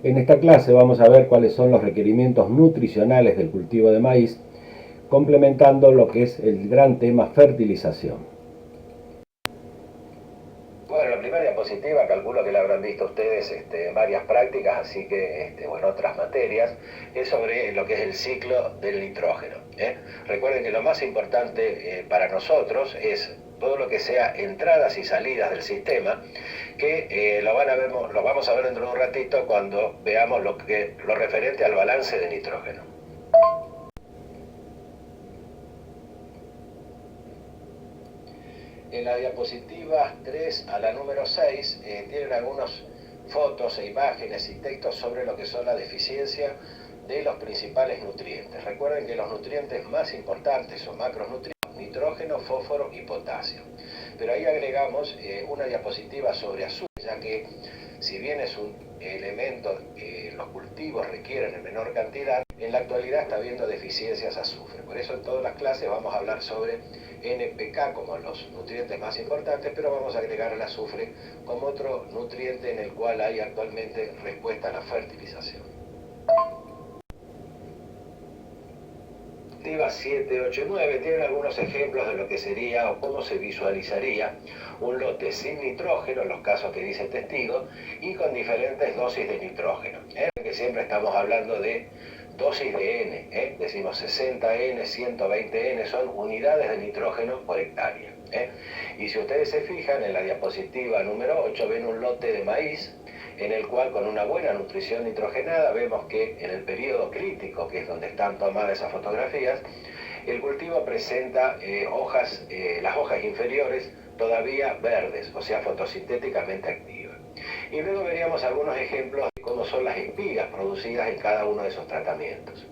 En esta clase vamos a ver cuáles son los requerimientos nutricionales del cultivo de maíz, complementando lo que es el gran tema fertilización. Bueno, la primera diapositiva, calculo que la habrán visto ustedes en varias prácticas, así que bueno, otras materias, es sobre lo que es el ciclo del nitrógeno. Recuerden que lo más importante para nosotros es todo lo que sea entradas y salidas del sistema, que lo vamos a ver dentro de un ratito cuando veamos lo referente al balance de nitrógeno. En la diapositiva 3 a la número 6 tienen algunas fotos e imágenes y textos sobre lo que son la deficiencia de los principales nutrientes. Recuerden que los nutrientes más importantes o macronutrientes son nitrógeno, fósforo y potasio. Pero ahí agregamos una diapositiva sobre azufre, ya que si bien es un elemento que los cultivos requieren en menor cantidad, en la actualidad está habiendo deficiencias azufre. Por eso en todas las clases vamos a hablar sobre NPK como los nutrientes más importantes, pero vamos a agregar el azufre como otro nutriente en el cual hay actualmente respuesta a la fertilización. 7, 8 y 9 tienen algunos ejemplos de lo que sería o cómo se visualizaría un lote sin nitrógeno, en los casos que dice testigo, y con diferentes dosis de nitrógeno. Que siempre estamos hablando de dosis de N, decimos 60N, 120N, son unidades de nitrógeno por hectárea. Y si ustedes se fijan en la diapositiva número 8, ven un lote de maíz, en el cual con una buena nutrición nitrogenada vemos que en el periodo crítico, que es donde están tomadas esas fotografías, el cultivo presenta las hojas inferiores todavía verdes, o sea, fotosintéticamente activas. Y luego veríamos algunos ejemplos de cómo son las espigas producidas en cada uno de esos tratamientos.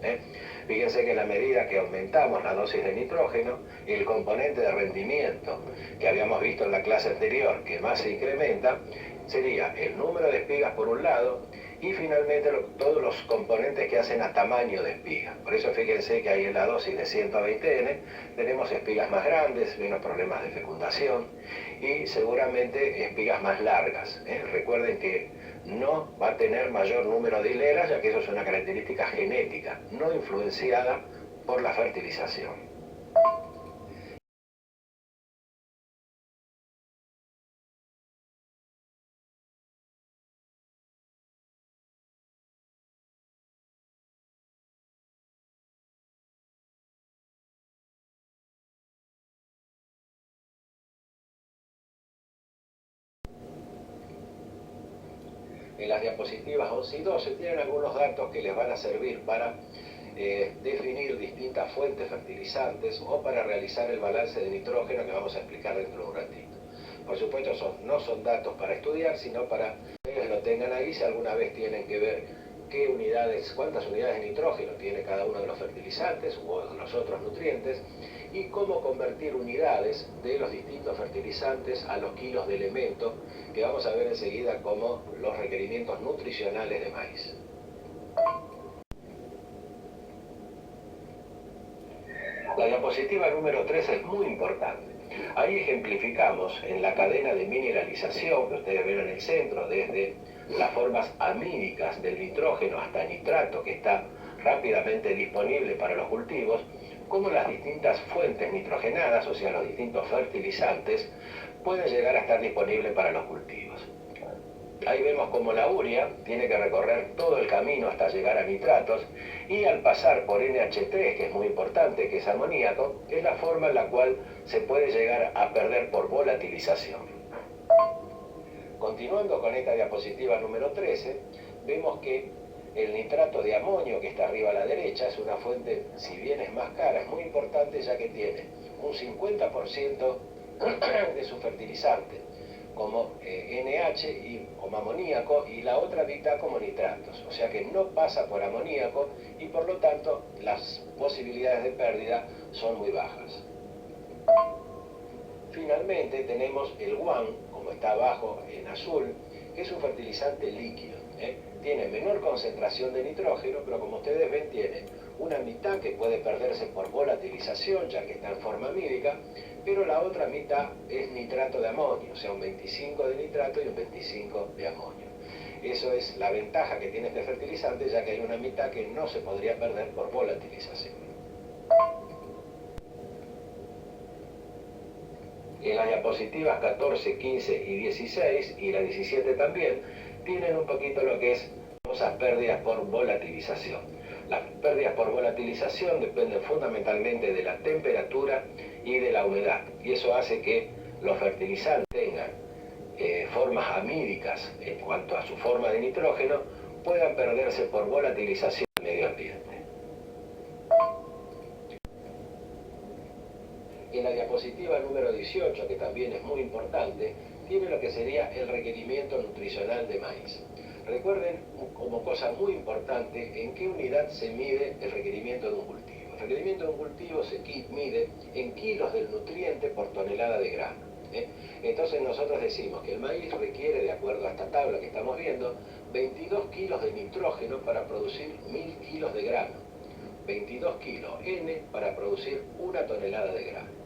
Fíjense que en la medida que aumentamos la dosis de nitrógeno, el componente de rendimiento que habíamos visto en la clase anterior, que más se incrementa, sería el número de espigas por un lado y finalmente todos los componentes que hacen a tamaño de espiga. Por eso fíjense que ahí en la dosis de 120N tenemos espigas más grandes, menos problemas de fecundación y seguramente espigas más largas. Recuerden que no va a tener mayor número de hileras, ya que eso es una característica genética, no influenciada por la fertilización. En las diapositivas 11 y 12 tienen algunos datos que les van a servir para definir distintas fuentes fertilizantes o para realizar el balance de nitrógeno que vamos a explicar dentro de un ratito. Por supuesto, no son datos para estudiar, sino para que ustedes lo tengan ahí si alguna vez tienen que ver cuántas unidades de nitrógeno tiene cada uno de los fertilizantes o de los otros nutrientes y cómo convertir unidades de los distintos fertilizantes a los kilos de elemento, que vamos a ver enseguida como los requerimientos nutricionales de maíz. La diapositiva número 3 es muy importante. Ahí ejemplificamos en la cadena de mineralización que ustedes ven en el centro, desde las formas amídicas del nitrógeno hasta nitrato, que está rápidamente disponible para los cultivos, cómo las distintas fuentes nitrogenadas, o sea, los distintos fertilizantes, pueden llegar a estar disponibles para los cultivos. Ahí vemos cómo la urea tiene que recorrer todo el camino hasta llegar a nitratos y al pasar por NH3, que es muy importante, que es amoníaco, es la forma en la cual se puede llegar a perder por volatilización. Continuando con esta diapositiva número 13, vemos que el nitrato de amonio, que está arriba a la derecha, es una fuente, si bien es más cara, es muy importante ya que tiene un 50% de su fertilizante como NH como amoníaco y la otra mitad como nitratos, o sea que no pasa por amoníaco y por lo tanto las posibilidades de pérdida son muy bajas. Finalmente tenemos el guan, como está abajo en azul, que es un fertilizante líquido. Tiene menor concentración de nitrógeno, pero como ustedes ven tiene una mitad que puede perderse por volatilización, ya que está en forma amídica, pero la otra mitad es nitrato de amonio, o sea, un 25 de nitrato y un 25 de amonio. Eso es la ventaja que tiene este fertilizante, ya que hay una mitad que no se podría perder por volatilización. En las diapositivas 14, 15 y 16, y la 17 también, tienen un poquito lo que es famosas pérdidas por volatilización. Las pérdidas por volatilización dependen fundamentalmente de la temperatura y de la humedad, y eso hace que los fertilizantes tengan formas amídicas en cuanto a su forma de nitrógeno, puedan perderse por volatilización del medio ambiente. En la diapositiva número 18, que también es muy importante, tiene lo que sería el requerimiento nutricional de maíz. Recuerden, como cosa muy importante, en qué unidad se mide el requerimiento de un cultivo. El requerimiento de un cultivo se mide en kilos del nutriente por tonelada de grano. Entonces nosotros decimos que el maíz requiere, de acuerdo a esta tabla que estamos viendo, 22 kilos de nitrógeno para producir 1000 kilos de grano. 22 kilos N para producir 1 tonelada de grano.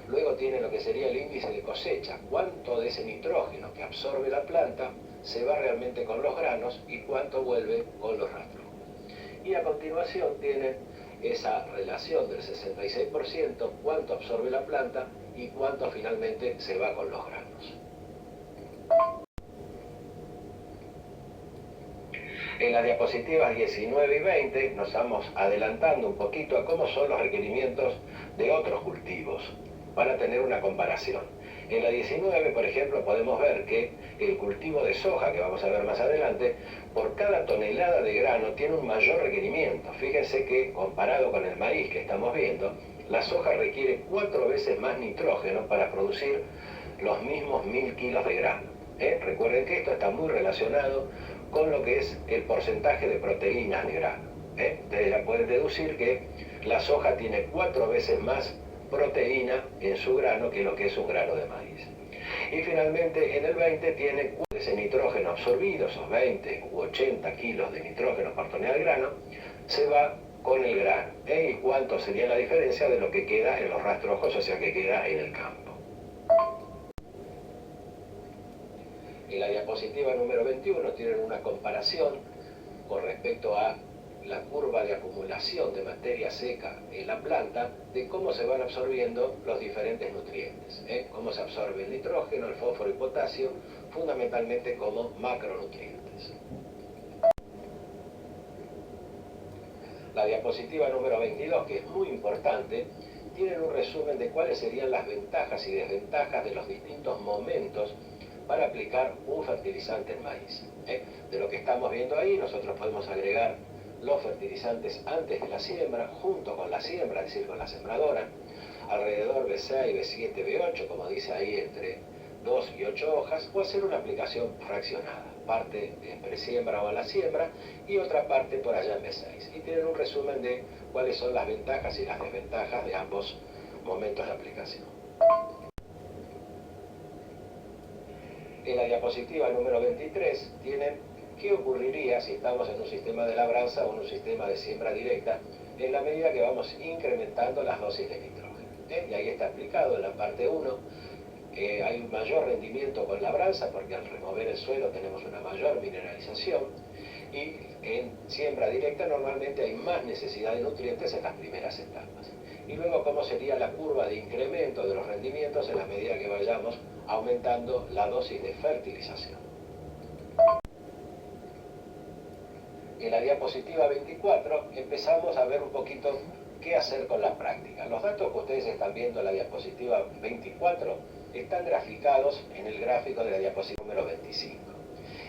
Luego tiene lo que sería el índice de cosecha, cuánto de ese nitrógeno que absorbe la planta se va realmente con los granos y cuánto vuelve con los rastros. Y a continuación tiene esa relación del 66%, cuánto absorbe la planta y cuánto finalmente se va con los granos. En las diapositivas 19 y 20 nos vamos adelantando un poquito a cómo son los requerimientos de otros cultivos, para tener una comparación. En la 19, por ejemplo, podemos ver que el cultivo de soja, que vamos a ver más adelante, por cada tonelada de grano tiene un mayor requerimiento. Fíjense que, comparado con el maíz que estamos viendo, la soja requiere 4 veces más nitrógeno para producir los mismos 1000 kilos de grano. Recuerden que esto está muy relacionado con lo que es el porcentaje de proteínas de grano. Ustedes ya pueden deducir que la soja tiene 4 veces más proteína en su grano que lo que es un grano de maíz. Y finalmente en el 20 tiene ese nitrógeno absorbido, esos 20 u 80 kilos de nitrógeno por tonelada de grano, se va con el grano. ¿Y cuánto sería la diferencia de lo que queda en los rastrojos, o sea que queda en el campo? En la diapositiva número 21 tienen una comparación con respecto a la curva de acumulación de materia seca en la planta, de cómo se van absorbiendo los diferentes nutrientes, cómo se absorbe el nitrógeno, el fósforo y potasio, fundamentalmente como macronutrientes. La diapositiva número 22, que es muy importante, tiene un resumen de cuáles serían las ventajas y desventajas de los distintos momentos para aplicar un fertilizante en maíz. De lo que estamos viendo ahí, nosotros podemos agregar los fertilizantes antes de la siembra, junto con la siembra, es decir, con la sembradora, alrededor de 6, B7, B8, como dice ahí, entre 2 y 8 hojas, o hacer una aplicación fraccionada, parte en presiembra o a la siembra y otra parte por allá en B6. Y tienen un resumen de cuáles son las ventajas y las desventajas de ambos momentos de aplicación. En la diapositiva número 23 tienen qué ocurriría si estamos en un sistema de labranza o en un sistema de siembra directa en la medida que vamos incrementando las dosis de nitrógeno. Y ahí está explicado en la parte 1, hay un mayor rendimiento con labranza porque al remover el suelo tenemos una mayor mineralización y en siembra directa normalmente hay más necesidad de nutrientes en las primeras etapas. Y luego cómo sería la curva de incremento de los rendimientos en la medida que vayamos aumentando la dosis de fertilización. En la diapositiva 24 empezamos a ver un poquito qué hacer con la práctica. Los datos que ustedes están viendo en la diapositiva 24 están graficados en el gráfico de la diapositiva número 25.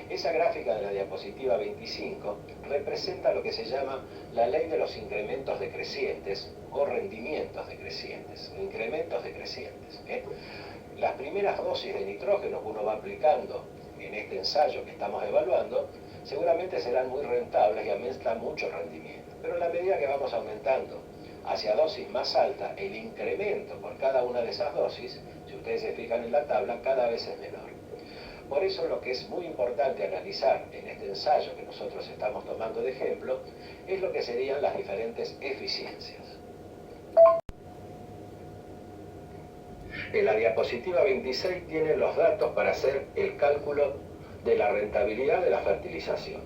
Esa gráfica de la diapositiva 25 representa lo que se llama la ley de los incrementos decrecientes o rendimientos decrecientes, o incrementos decrecientes. Las primeras dosis de nitrógeno que uno va aplicando en este ensayo que estamos evaluando seguramente serán muy rentables y aumentan mucho rendimiento. Pero a la medida que vamos aumentando hacia dosis más alta, el incremento por cada una de esas dosis, si ustedes se fijan en la tabla, cada vez es menor. Por eso lo que es muy importante analizar en este ensayo que nosotros estamos tomando de ejemplo es lo que serían las diferentes eficiencias. En la diapositiva 26 tienen los datos para hacer el cálculo de la rentabilidad de la fertilización.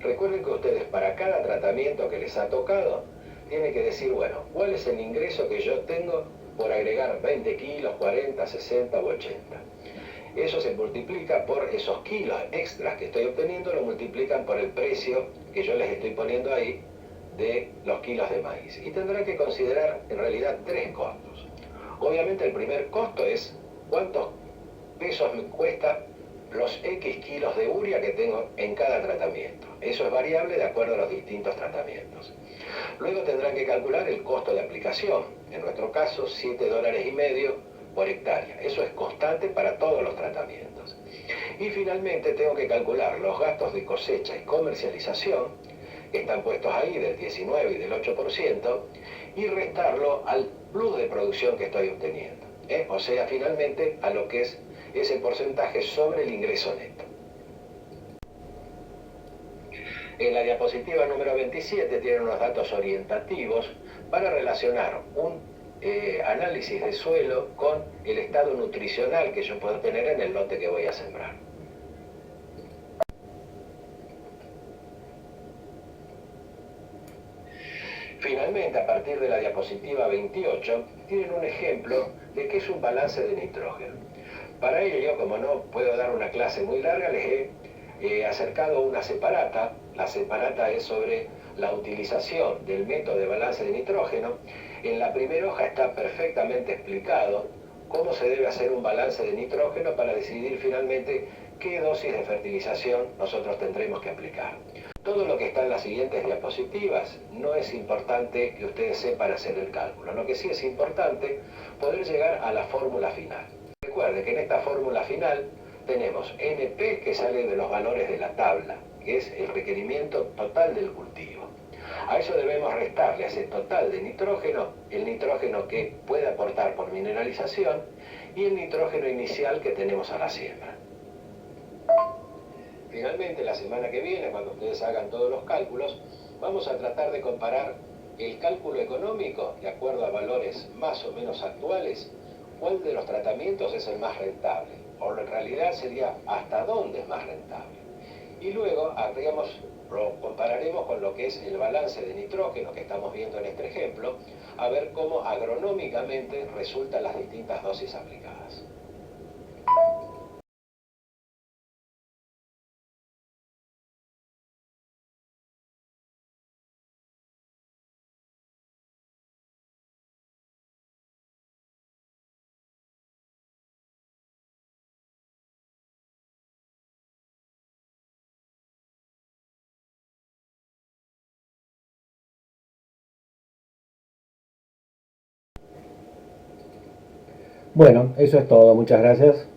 Recuerden que ustedes para cada tratamiento que les ha tocado tienen que decir, bueno, ¿cuál es el ingreso que yo tengo por agregar 20 kilos, 40, 60 o 80? Eso se multiplica por esos kilos extras que estoy obteniendo, lo multiplican por el precio que yo les estoy poniendo ahí de los kilos de maíz. Y tendrán que considerar en realidad tres costos. Obviamente el primer costo es cuántos pesos me cuesta los X kilos de urea que tengo en cada tratamiento. Eso es variable de acuerdo a los distintos tratamientos. Luego tendrán que calcular el costo de aplicación. En nuestro caso, $7,50 por hectárea. Eso es constante para todos los tratamientos. Y finalmente tengo que calcular los gastos de cosecha y comercialización, que están puestos ahí del 19 y del 8%, y restarlo al plus de producción que estoy obteniendo. O sea, finalmente, a lo que es ese porcentaje sobre el ingreso neto. En la diapositiva número 27 tienen unos datos orientativos para relacionar un análisis de suelo con el estado nutricional que yo puedo tener en el lote que voy a sembrar. Finalmente, a partir de la diapositiva 28, tienen un ejemplo de qué es un balance de nitrógeno. Para ello, como no puedo dar una clase muy larga, les he acercado una separata. La separata es sobre la utilización del método de balance de nitrógeno. En la primera hoja está perfectamente explicado cómo se debe hacer un balance de nitrógeno para decidir finalmente qué dosis de fertilización nosotros tendremos que aplicar. Todo lo que está en las siguientes diapositivas no es importante que ustedes sepan hacer el cálculo. Lo que sí es importante poder llegar a la fórmula final. Recuerde que en esta fórmula final tenemos NP que sale de los valores de la tabla, que es el requerimiento total del cultivo. A eso debemos restarle a ese total de nitrógeno, el nitrógeno que puede aportar por mineralización y el nitrógeno inicial que tenemos a la siembra. Finalmente, la semana que viene, cuando ustedes hagan todos los cálculos, vamos a tratar de comparar el cálculo económico de acuerdo a valores más o menos actuales, cuál de los tratamientos es el más rentable, o en realidad sería hasta dónde es más rentable. Y luego lo compararemos con lo que es el balance de nitrógeno que estamos viendo en este ejemplo, a ver cómo agronómicamente resultan las distintas dosis aplicadas. Bueno, eso es todo. Muchas gracias.